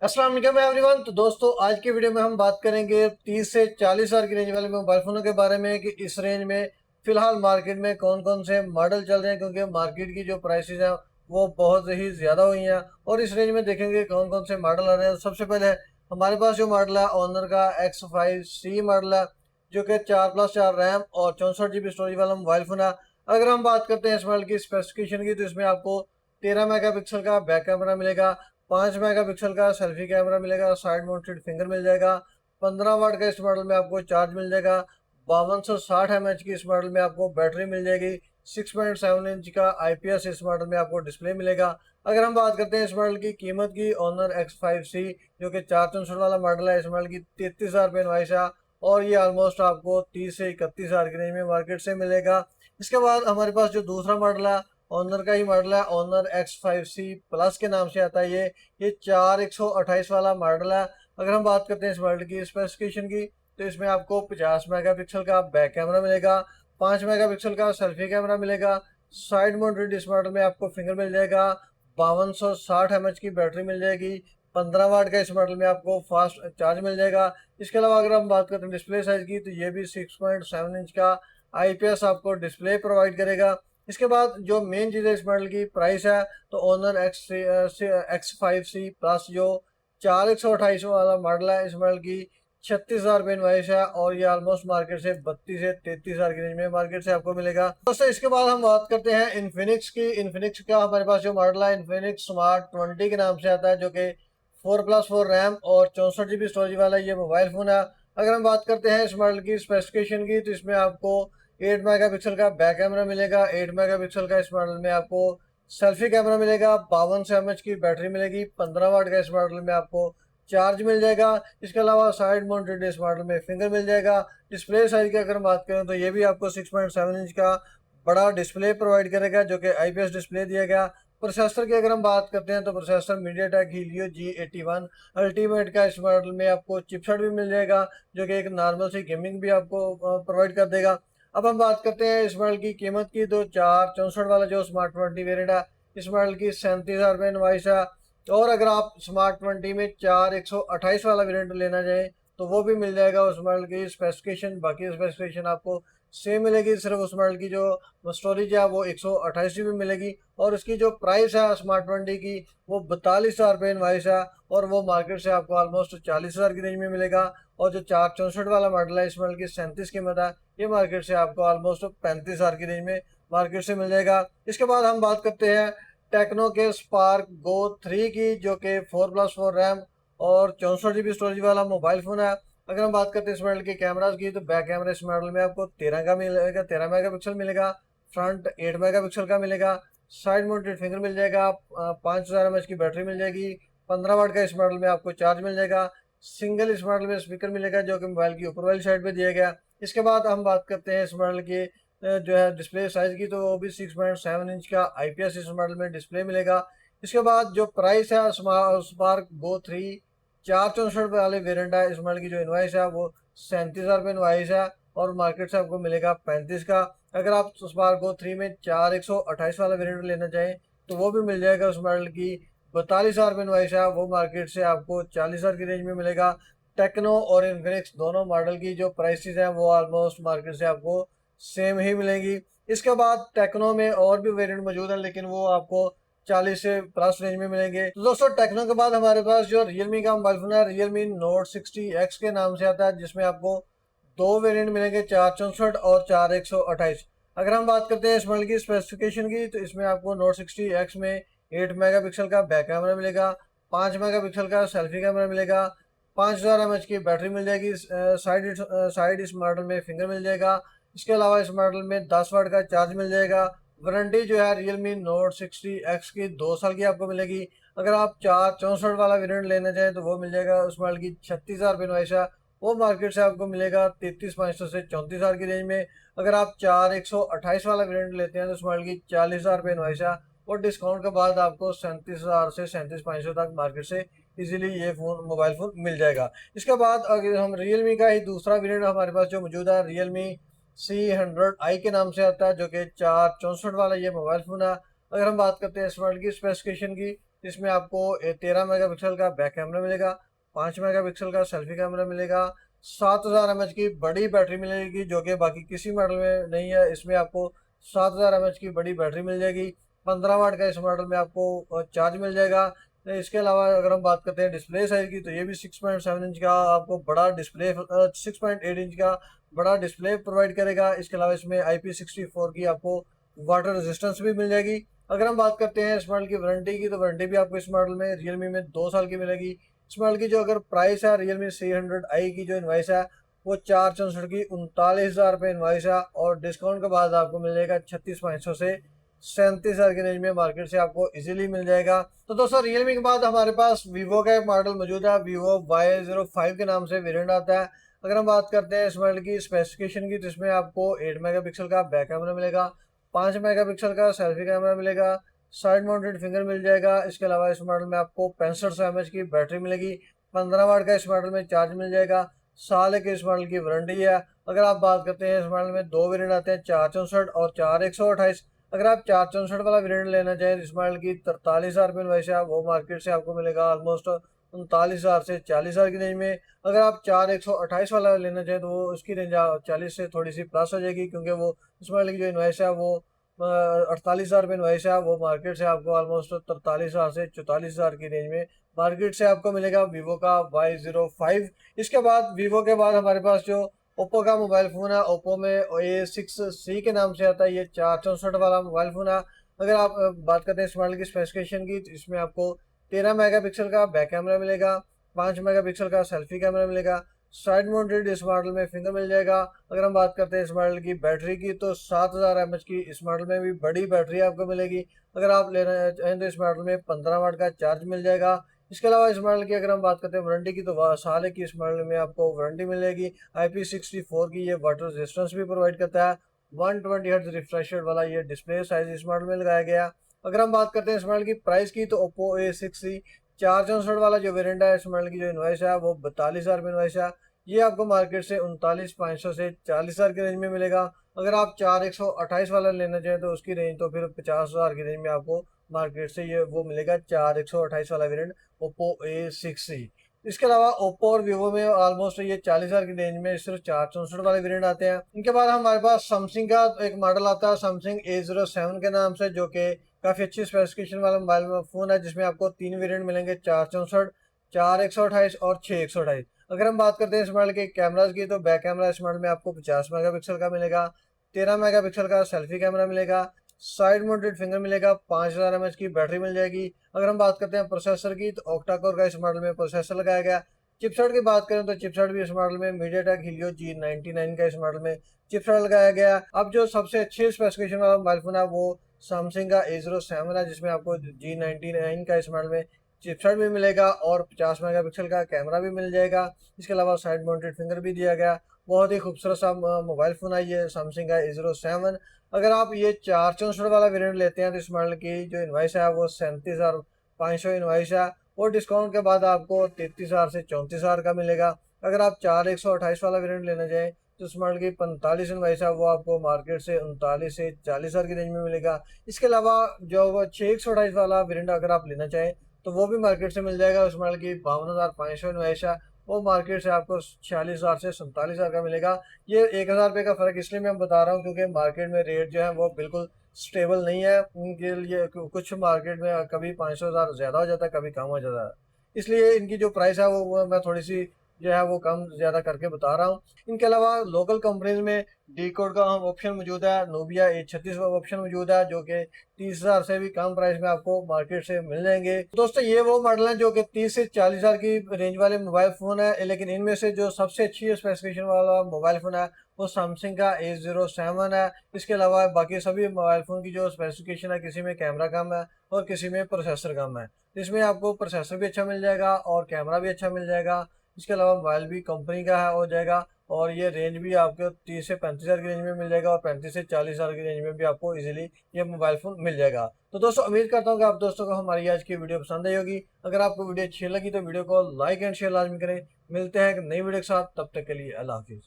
अस्सलाम वालेकुम एवरीवन। तो दोस्तों, आज की वीडियो में हम बात करेंगे 30 से 40 हज़ार की रेंज वाले मोबाइल फ़ोनों के बारे में कि इस रेंज में फ़िलहाल मार्केट में कौन कौन से मॉडल चल रहे हैं, क्योंकि मार्केट की जो प्राइसेस हैं वो बहुत ही ज़्यादा हुई हैं। और इस रेंज में देखेंगे कौन कौन से मॉडल आ रहे हैं। सबसे पहले हमारे पास जो मॉडल है ऑनर का X5C मॉडल है, जो कि 4+4 रैम और 64 GB स्टोरेज वाला मोबाइल फ़ोन है। अगर हम बात करते हैं इस मॉडल की स्पेसिफिकेशन की, तो इसमें आपको 13 मेगापिक्सल का बैक कैमरा मिलेगा, 5 मेगापिक्सल का सेल्फी कैमरा मिलेगा, साइड माउंटेड फिंगर मिल जाएगा, 15 वाट का इस मॉडल में आपको चार्ज मिल जाएगा, 5260 mAh की इस मॉडल में आपको बैटरी मिल जाएगी, 6.7 इंच का IPS इस मॉडल में आपको डिस्प्ले मिलेगा। अगर हम बात करते हैं इस मॉडल की कीमत की, ऑनर X5C जो कि 464 वाला मॉडल है, इस मॉडल की 33,000 रुपये इनवाइस है और ये ऑलमोस्ट आपको 30 से 31 हज़ार की रेंज में मार्केट से मिलेगा। इसके बाद हमारे पास जो दूसरा मॉडल है, ऑनर का ही मॉडल है, ऑनर X5C प्लस के नाम से आता है। ये 4128 वाला मॉडल है। अगर हम बात करते हैं इस मॉडल की स्पेसिफिकेशन की, तो इसमें आपको 50 मेगापिक्सल का बैक कैमरा मिलेगा, 5 मेगापिक्सल का सेल्फी कैमरा मिलेगा, साइड माउंटेड इस मॉडल में आपको फिंगर मिल जाएगा, 5260 mAh की बैटरी मिल जाएगी, 15 वाट का इस मॉडल में आपको फास्ट चार्ज मिल जाएगा। इसके अलावा अगर हम बात करते हैं डिस्प्ले साइज की, तो ये भी 6.7 इंच का IPS आपको डिस्प्ले प्रोवाइड करेगा। इसके बाद जो मेन चीज़ है इस मॉडल की प्राइस है, तो ऑनर X5C प्लस जो 4128 वाला मॉडल है, इस मॉडल की 36,000 रुपये इनवाइस है और ये ऑलमोस्ट मार्केट से 32 से 33 हज़ार की रेंज में मार्केट से आपको मिलेगा। दोस्तों, इसके बाद हम बात करते हैं इन्फिनिक्स की। इन्फिनिक्स का हमारे पास जो मॉडल है, इन्फिनिक्स स्मार्ट 20 के नाम से आता है, जो कि 4+4 रैम और 64 GB स्टोरेज वाला ये मोबाइल फ़ोन है। अगर हम बात करते हैं इस मॉडल की स्पेसिफिकेशन की, तो इसमें आपको 8 मेगापिक्सल का बैक कैमरा मिलेगा, 8 मेगापिक्सल का इस मॉडल में आपको सेल्फी कैमरा मिलेगा, 52 mAh की बैटरी मिलेगी, 15 वाट का इस मॉडल में आपको चार्ज मिल जाएगा। इसके अलावा साइड माउंटेड इस मॉडल में फिंगर मिल जाएगा। डिस्प्ले साइज की अगर हम बात करें, तो ये भी आपको 6.7 इंच का बड़ा डिस्प्ले प्रोवाइड करेगा, जो कि IPS डिस्प्ले दिया गया। प्रोसेसर की अगर हम बात करते हैं, तो processor MediaTek Helio G81 ultimate का इस मॉडल में आपको चिपसेट भी मिल जाएगा, जो कि एक नॉर्मल सी गेमिंग भी आपको प्रोवाइड कर देगा। अब हम बात करते हैं इस मॉडल की कीमत की, तो 464 वाला जो स्मार्ट 20 वेरिएंट है, इस मॉडल की 37,000 रुपये इनवाइस है। और अगर आप स्मार्ट 20 में 4128 वाला वेरिएंट लेना चाहें, तो वो भी मिल जाएगा। उस मॉडल की स्पेसिफिकेशन, बाकी स्पेसिफिकेशन आपको सेम मिलेगी, सिर्फ उस मॉडल की जो स्टोरेज है वो 128 GB मिलेगी। और उसकी जो प्राइस है स्मार्ट 20 की, वो 42,000 रुपये इनवाइस है और वो मार्केट से आपको ऑलमोस्ट 40,000 की रेंज में मिलेगा। और जो 464 वाला मॉडल है, इस मॉडल की 37 कीमत है, ये मार्केट से आपको ऑलमोस्ट 35,000 की रेंज में मार्केट से मिल जाएगा। इसके बाद हम बात करते हैं टेक्नो के स्पार्क गो 3 की, जो कि 4+4 रैम और 64 GB स्टोरेज वाला मोबाइल फ़ोन है। अगर हम बात करते हैं इस मॉडल के कैमराज की, तो बैक कैमरा इस मॉडल में आपको 13 का मिलेगा, 13 मेगापिक्सल मिलेगा, फ्रंट 8 मेगापिक्सल का मिलेगा, साइड माउंटेड फिंगर मिल जाएगा, 5000 mAh की बैटरी मिल जाएगी, 15 वाट का इस मॉडल में आपको चार्ज मिल जाएगा, सिंगल इस मॉडल में स्पीकर मिलेगा, जो कि मोबाइल की ऊपर वाली साइड पे दिया गया। इसके बाद हम बात करते हैं इस मॉडल की जो है डिस्प्ले साइज की, तो वो भी 6.7 इंच का IPS इस मॉडल में डिस्प्ले मिलेगा। इसके बाद जो प्राइस है स्पार्क गो 3 464 वाले वेरिएंट है, इस मॉडल की जो इनवाइस है वो 37,000 रुपये इनवाइस है और मार्केट से आपको मिलेगा 35 का। अगर आप स्पार्क गो 3 में 4128 वाला वेरिएंट लेना चाहें, तो वो भी मिल जाएगा। उस मॉडल की 42,000 रुपये इनवाइस है, वो मार्केट से आपको 40,000 की रेंज में मिलेगा। टेक्नो और इन्फिनिक्स दोनों मॉडल की जो प्राइसेस हैं वो ऑलमोस्ट मार्केट से आपको सेम ही मिलेंगी। इसके बाद टेक्नो में और भी वेरिएंट मौजूद है, लेकिन वो आपको 40 से प्लस रेंज में मिलेंगे। तो दोस्तों, टेक्नो के बाद हमारे पास जो रियलमी का मोबाइल फोन है, रियलमी नोट 60X के नाम से आता है, जिसमें आपको दो वेरिएंट मिलेंगे, 464 और 4128। अगर हम बात करते हैं इस मॉडल की स्पेसिफिकेशन की, तो इसमें आपको नोट 60X में 8 मेगापिक्सल का बैक कैमरा मिलेगा, 5 मेगापिक्सल का सेल्फी कैमरा मिलेगा, 5000 mAh की बैटरी मिल जाएगी, साइड इस मॉडल में फिंगर मिल जाएगा। इसके अलावा इस मॉडल में 10 वाट का चार्ज मिल जाएगा। वारंटी जो है रियलमी नोट 60X की 2 साल की आपको मिलेगी। अगर आप 464 वाला वेरिएंट लेना चाहें, तो वो मिल जाएगा। उस मॉडल की 36,000 रुपये इनवाइस है, वो मार्केट से आपको मिलेगा 33,500 से 34,000 की रेंज में। अगर आप 4128 वाला वेरिएंट लेते हैं, तो उस मॉडल की 40,000 रुपये इनवाइस है और डिस्काउंट के बाद आपको 37,000 से 37,500 तक मार्केट से इजीली ये फ़ोन मोबाइल फ़ोन मिल जाएगा। इसके बाद अगर हम रियलमी का ही दूसरा वेरिएंट हमारे पास जो मौजूद है, रियलमी C100i के नाम से आता है, जो कि 464 वाला ये मोबाइल फ़ोन है। अगर हम बात करते हैं इस मॉडल की स्पेसिफिकेशन की, इसमें आपको 13 मेगापिक्सल का बैक कैमरा मिलेगा, 5 मेगापिक्सल का सेल्फी कैमरा मिलेगा, 7000 mAh की बड़ी बैटरी मिलेगी जो कि बाकी किसी मॉडल में नहीं है। इसमें आपको 7000 mAh की बड़ी बैटरी मिल जाएगी। 15 वाट का इस मॉडल में आपको चार्ज मिल जाएगा। तो इसके अलावा अगर हम बात करते हैं डिस्प्ले साइज की, तो ये भी 6.7 इंच का आपको बड़ा डिस्प्ले 6.8 इंच का बड़ा डिस्प्ले प्रोवाइड करेगा। इसके अलावा इसमें IP64 की आपको वाटर रेजिस्टेंस भी मिल जाएगी। अगर हम बात करते हैं इस मॉडल की वारंटी की, तो वारंटी भी आपको इस मॉडल में रियलमी में 2 साल की मिलेगी। इस मॉडल की जो अगर प्राइस है रियलमी 300i की जो इनवाइस है वो 464 की 39,000 रुपये इनवाइस है, और डिस्काउंट के बाद आपको मिल जाएगा 36,500 से 37,000 की रेंज में मार्केट से आपको इजीली मिल जाएगा। तो दोस्तों रियलमी के बाद हमारे पास वीवो का एक मॉडल मौजूद है, वीवो Y05 के नाम से वेरिएंट आता है। अगर हम बात करते हैं इस मॉडल की स्पेसिफिकेशन की, तो इसमें आपको 8 मेगापिक्सल का बैक कैमरा मिलेगा, 5 मेगापिक्सल का सेल्फी कैमरा मिलेगा, साइड माउंटेड फिंगर मिल जाएगा। इसके अलावा इस मॉडल में आपको 6500 mAh की बैटरी मिलेगी, 15 वाट का इस मॉडल में चार्ज मिल जाएगा, साल के इस मॉडल की वारंटी है। अगर आप बात करते हैं इस मॉडल में दो वेरिएंट आते हैं, 464 और 4128। अगर आप 464 वाला वेरिएंट लेना चाहें तो इस मॉडल की 43,000 रुपये वैसे आप वो मार्केट से आपको मिलेगा ऑलमोस्ट 39,000 से 40,000 की रेंज में। अगर आप 4128 वाला लेना चाहें तो वो उसकी रेंज 40 से थोड़ी सी प्लस हो जाएगी, क्योंकि वो उस मॉडल की जो इन्वाइस है वो 48,000 रुपये इन्वाइस है, वो मार्केट से आपको ऑलमोस्ट 43,000 से 44,000 की रेंज में मार्केट से आपको मिलेगा वीवो का Y05। इसके बाद वीवो के बाद हमारे पास जो ओप्पो का मोबाइल फ़ोन है, ओप्पो में A6C के नाम से आता है, ये 464 वाला मोबाइल फ़ोन है। अगर आप बात करते हैं इस मॉडल की स्पेसिफिकेशन की, तो इसमें आपको 13 मेगापिक्सल का बैक कैमरा मिलेगा, 5 मेगापिक्सल का सेल्फी कैमरा मिलेगा, साइड माउंटेड इस मॉडल में फिंगर मिल जाएगा। अगर हम बात करते हैं इस मॉडल की बैटरी की, तो 7000 mAh की इस मॉडल में भी बड़ी बैटरी आपको मिलेगी। अगर आप लेना चाहें तो इस मॉडल में 15 वाट का चार्ज मिल जाएगा। इसके अलावा इस मॉडल की अगर हम बात करते हैं वारंटी की, तो साल की इस मॉडल में आपको वारंटी मिलेगी। IP64 की ये वाटर रेजिस्टेंस भी प्रोवाइड करता है। 120 हर्ट्ज रिफ्रेश रेट वाला ये डिस्प्ले साइज इस मॉडल में लगाया गया। अगर हम बात करते हैं इस मॉडल की प्राइस की, तो ओप्पो A6C 464 वाला जो वेरिएंट है इस मॉडल की जो इनवाइस है वो 42,000 रुपये इनवाइस है। ये आपको मार्केट से 39,500 से 40,000 की रेंज में मिलेगा। अगर आप 4128 वाला लेना चाहें तो उसकी रेंज तो फिर 50,000 की रेंज में आपको मार्केट से ये वो मिलेगा 4128 वाला वेरिएंट ओप्पो A6C। इसके अलावा ओप्पो और वीवो में ऑलमोस्ट ये 40,000 की रेंज में सिर्फ 464 वाले वेरिएंट आते हैं। इनके बाद हमारे पास सैमसंग का एक मॉडल आता है सैमसंग A07 के नाम से, जो कि काफ़ी अच्छी स्पेसिफिकेशन वाला मोबाइल फ़ोन है, जिसमें आपको 3 वेरिएंट मिलेंगे, 464, 4128 और 6128। अगर हम बात करते हैं इस मॉडल के कैमराज की, तो बैक कैमरा इस मॉडल में आपको 50 मेगापिक्सल का मिलेगा, 13 मेगापिक्सल का सेल्फी कैमरा मिलेगा, साइड माउंटेड फिंगर मिलेगा, 5000 mAh की बैटरी मिल जाएगी। अगर हम बात करते हैं प्रोसेसर की, तो ऑक्टा कोर का इस मॉडल में प्रोसेसर लगाया गया। चिपसेट की बात करें तो चिपसेट भी इस मॉडल में मीडियाटेक हीलियो G99 का इस मॉडल में चिपसेट लगाया गया। अब जो सबसे अच्छी स्पेसिफिकेशन वाला मोबाइल फोन है वो सैमसंग का A07 है, जिसमें आपको G99 का इस मॉडल में चिपसेट भी मिलेगा और 50 मेगापिक्सल का कैमरा भी मिल जाएगा। इसके अलावा साइड माउंटेड फिंगर भी दिया गया। बहुत ही खूबसूरत सा मोबाइल फ़ोन है ये सैमसंग का A07। अगर आप ये 464 वाला वेरिएंट लेते हैं तो इस मॉडल की जो इनवाइस है वो 37,500 इनवाइस है, और डिस्काउंट के बाद आपको 33,000 से 34,000 का मिलेगा। अगर आप 4128 वाला वेरिएंट लेना चाहें तो इस मॉडल की 45 इनवाइस है वो आपको मार्केट से 39 से 40,000 की रेंज में मिलेगा। इसके अलावा जो 6128 वाला वेरिएंट अगर आप लेना चाहें तो वो भी मार्केट से मिल जाएगा। उस मॉडल की 52,500 इनवाइस है, वो मार्केट से आपको 46,000 से 47,000 का मिलेगा। ये 1,000 रुपये का फ़र्क इसलिए मैं बता रहा हूँ क्योंकि मार्केट में रेट जो है वो बिल्कुल स्टेबल नहीं है। उनके लिए कुछ मार्केट में कभी 500,000 ज़्यादा हो जाता है, कभी कम हो जाता है। इसलिए इनकी जो प्राइस है वो मैं थोड़ी सी जो है वो कम ज़्यादा करके बता रहा हूँ। इनके अलावा लोकल कंपनीज में डी कोड का ऑप्शन मौजूद है, नोबिया A36 का ऑप्शन मौजूद है, जो कि 30,000 से भी कम प्राइस में आपको मार्केट से मिल जाएंगे। दोस्तों ये वो मॉडल हैं जो कि 30 से 40,000 की रेंज वाले मोबाइल फ़ोन है, लेकिन इनमें से जो सबसे अच्छी स्पेसिफिकेशन वाला मोबाइल फ़ोन है वो सैमसंग का A07 है। इसके अलावा बाकी सभी मोबाइल फ़ोन की जो स्पेसिफिकेशन है, किसी में कैमरा कम है और किसी में प्रोसेसर कम है। इसमें आपको प्रोसेसर भी अच्छा मिल जाएगा और कैमरा भी अच्छा मिल जाएगा। इसके अलावा मोबाइल भी कंपनी का है हो जाएगा, और ये रेंज भी आपको 30 से 35,000 की रेंज में मिल जाएगा, और 35 से 40,000 की रेंज में भी आपको इजीली ये मोबाइल फ़ोन मिल जाएगा। तो दोस्तों उम्मीद करता हूँ कि आप दोस्तों को हमारी आज की वीडियो पसंद आई होगी। अगर आपको वीडियो अच्छी लगी तो वीडियो को लाइक एंड शेयर लाजमी करें। मिलते हैं एक नई वीडियो के साथ, तब तक के लिए अल्लाह हाफिज़।